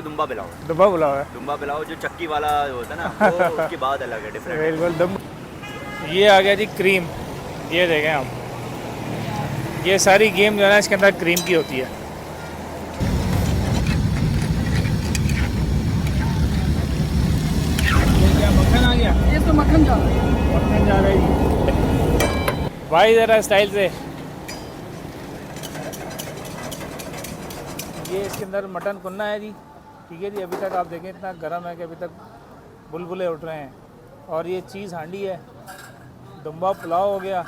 दुम्बा पिलाओ। दुम्बा पुलाव है। दुम्बा पिलाओ जो चक्की वाला होता है ना, वो उसकी बात अलग है, डिफरेंट। बिल्कुल दम। ये आ गया जी क्रीम। ये देखें आप, ये सारी गेम जो है ना इसके अंदर क्रीम की होती है। क्या मक्खन आ गया? ये तो मक्खन जा रहा है। मक्खन जा रहा है जी। भाई ज़रा स्टाइल से। ये इसके अंदर मटन कुन्ना है जी। ठीक है जी, अभी तक आप देखें इतना गर्म है कि अभी तक बुलबुले उठ रहे हैं। और ये चीज़ हांडी है। दुम्बा पुलाव हो गया,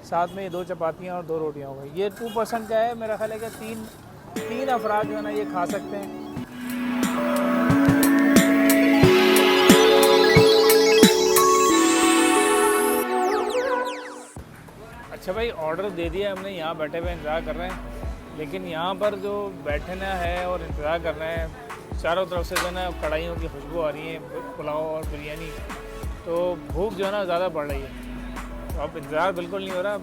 साथ में ये 2 चपातियाँ और 2 रोटियाँ हो गई। ये 2% का है, मेरा ख्याल है कि तीन अफराद जो है ना ये खा सकते हैं। अच्छा भाई, ऑर्डर दे दिया हमने, यहाँ बैठे हुए इंतज़ार कर रहे हैं। लेकिन यहाँ पर जो बैठना है और इंतज़ार कर रहे हैं, चारों तरफ से जो है ना कढ़ाइयों की खुशबू आ रही है, पुलाव और बिरयानी, तो भूख जो है ना ज़्यादा बढ़ रही है। तो अब इंतज़ार बिल्कुल नहीं हो रहा।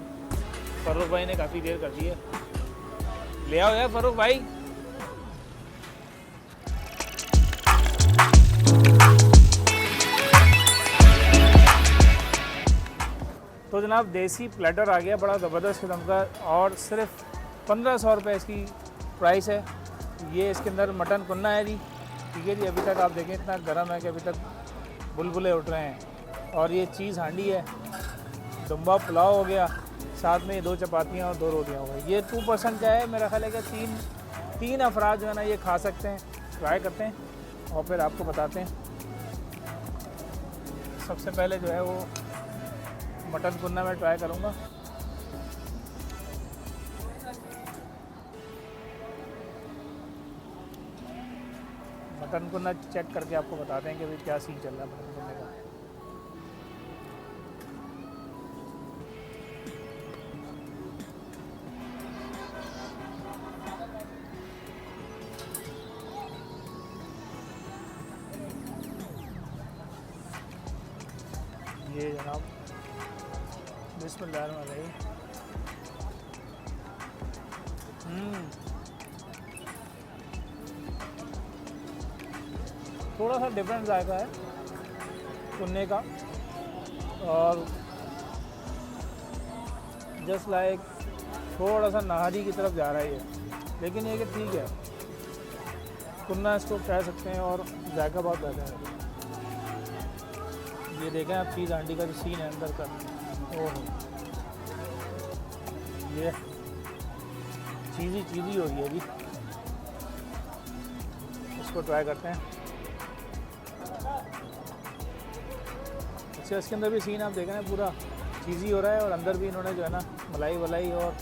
फ़ारूक भाई ने काफ़ी देर कर दी है। ले आओ यार फ़ारूक भाई। तो जनाब देसी प्लेटर आ गया, बड़ा ज़बरदस्त किस्म का, और सिर्फ 1500 रुपये इसकी प्राइस है। ये इसके अंदर मटन कुन्ना है जी। ठीक है जी, अभी तक आप देखें इतना गर्म है कि अभी तक बुलबुले उठ रहे हैं। और ये चीज़ हांडी है। दुम्बा पुलाव हो गया, साथ में ये 2 चपातियाँ और 2 रोटियाँ हो गई। ये 2% का है, मेरा ख्याल है कि तीन अफराद जो है ना ये खा सकते हैं। ट्राई करते हैं और फिर आपको बताते हैं। सबसे पहले जो है वो मटन कुन्ना मैं ट्राई करूँगा। मटन कुन्ना चेक करके आपको बताते हैं कि भाई क्या सीन चल रहा है मटन कुन्ने का। ये जनाब बिस्मिल्लाहिर्रहमानिर्रहीम। थोड़ा सा डिफरेंट जायका है कुन्ने का, और जस्ट लाइक थोड़ा सा नाहरी की तरफ जा रहा है ये। लेकिन ये कि ठीक है, कुन्ना इसको कह सकते हैं और जायका बहुत बेहतर है। ये देखें आप चीज़ हांडी का जो सीन है अंदर का, ओह ये चीज़ी हो रही है जी। इसको ट्राई करते हैं। अच्छा, इसके अंदर भी सीन आप देख रहे हैं, पूरा चीज़ी हो रहा है और अंदर भी इन्होंने जो है ना मलाई वलाई और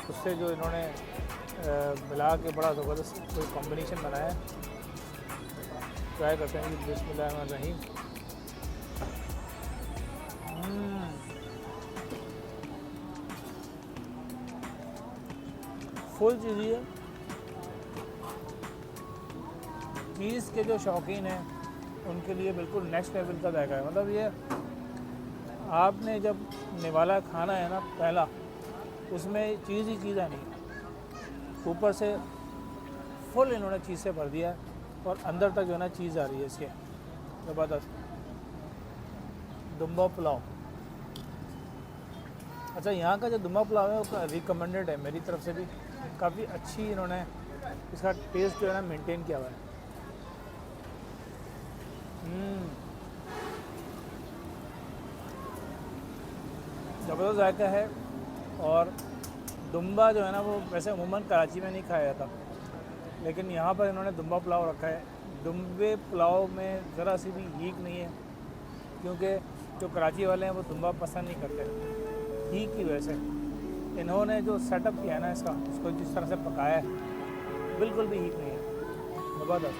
उससे जो इन्होंने मिला के बड़ा ज़बरदस्त कोई कॉम्बिनेशन बनाया है। ट्राई करते हैं कि बिस्मिल्लाहिर्रहमानिर्रहीम। फुल चीज़ी है। चीज़ के जो शौकीन हैं उनके लिए बिल्कुल नेक्स्ट लेवल का जायका है। मतलब ये आपने जब निवाला खाना है ना पहला, उसमें चीज़ ही चीज़ आनी है। ऊपर से फुल इन्होंने चीज़ से भर दिया है और अंदर तक जो है ना चीज़ आ रही है इसके। ज़बरदस्त दुम्बा पुलाव। अच्छा, यहाँ का जो दुम्बा पुलाव है वो रिकमेंडेड है मेरी तरफ से भी। काफ़ी अच्छी इन्होंने इसका टेस्ट जो है ना मेंटेन किया हुआ है। ज़बरदस्त जायका है। और दुम्बा जो है ना वो वैसे अमूमन कराची में नहीं खाया जाता, लेकिन यहाँ पर इन्होंने दुम्बा पुलाव रखा है। दुम्बे पुलाव में ज़रा सी भी हीक नहीं है, क्योंकि जो कराची वाले हैं वो दुम्बा पसंद नहीं करते हीक की वजह से। इन्होंने जो सेटअप किया है ना इसका, उसको जिस तरह से पकाया है, बिल्कुल भी हीक नहीं है। ज़बरदस्त।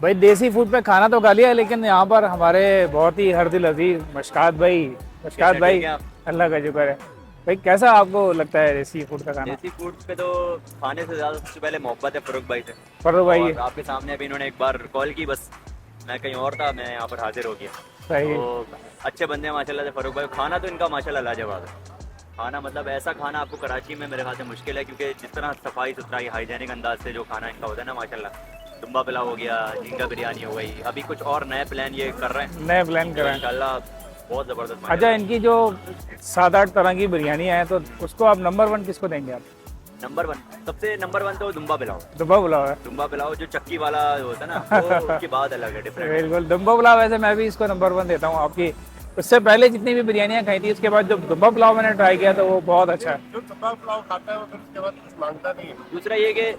भाई देसी फूड पे खाना तो खा लिया, लेकिन यहाँ पर हमारे बहुत ही हर दिल अजीज मशकात भाई ठीक है आप? अल्लाह का शुक्र है। भाई कैसा आपको लगता है देसी फूड का खाना? देसी फूड पे तो खाने से ज़्यादा सबसे पहले मोहब्बत है फरूक भाई से। फर्रो भाई और आपके सामने अभी इन्होंने एक बार कॉल की, बस मैं कहीं और था, मैं यहाँ पर हाजिर हो गया। सही। तो अच्छे बंदे हैं माशाल्लाह से फरूक भाई। खाना तो इनका माशाल्लाह लाजवाब है। खाना मतलब ऐसा खाना आपको कराची में मेरे ख्याल से मुश्किल है, क्योंकि जिस तरह सफाई सुथराई हाइजेनिक अंदाज से जो खाना इनका होता है ना माशाल्लाह, दुम्बा पुलाव हो गया, झींगा बिरयानी हो गई, अभी कुछ और नए प्लान ये कर रहे हैं, नए प्लान करें। इंशाल्लाह बहुत ज़बरदस्त। अच्छा, इनकी जो 7-8 तरह की बिरयानी है, तो उसको आप नंबर 1 किसको देंगे आप? नंबर 1 सबसे नंबर 1 तो दुम्बा पुलाव। दुम्बा पुलाव है। दुम्बा पुलाव जो चक्की वाला होता है ना, वो उसकी बात अलग है, डिफरेंट। बिल्कुल दुम्बा पुलाव, वैसे मैं भी इसको नंबर 1 देता हूँ आपकी। उससे पहले जितनी भी बिरयानियाँ खाई थी, उसके बाद जब दुम्बा पुलाव मैंने ट्राई किया तो वो बहुत अच्छा है। जो दुम्बा पुलाव खाता है वो फिर उसके बाद कुछ मांगता नहीं है। दूसरा ये कि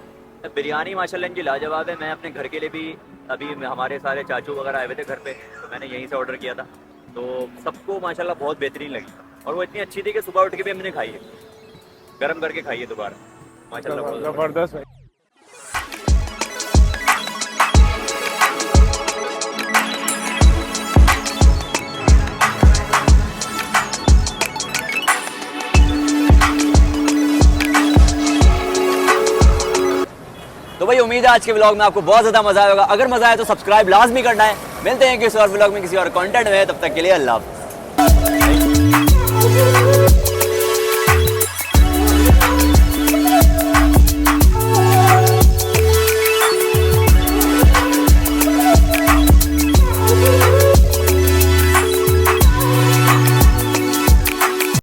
बिरयानी माशाल्लाह इनकी लाजवाब है। मैं अपने घर के लिए भी, अभी हमारे सारे चाचू वगैरह आए हुए थे घर पे, तो मैंने यहीं से ऑर्डर किया था, तो सबको माशाल्लाह बहुत बेहतरीन लगी। और वो इतनी अच्छी थी कि सुबह उठ के भी हमने खाई है, गर्म करके खाई है दोबारा, माशाल्लाह बहुत जबरदस्त भाई। तो भाई उम्मीद है आज के व्लॉग में आपको बहुत ज़्यादा मजा आएगा। अगर मजा आया तो सब्सक्राइब लाजमी करना है। मिलते हैं किसी और व्लॉग में किसी और कंटेंट में, तब तक के लिए अल्लाह हाफ़िज़।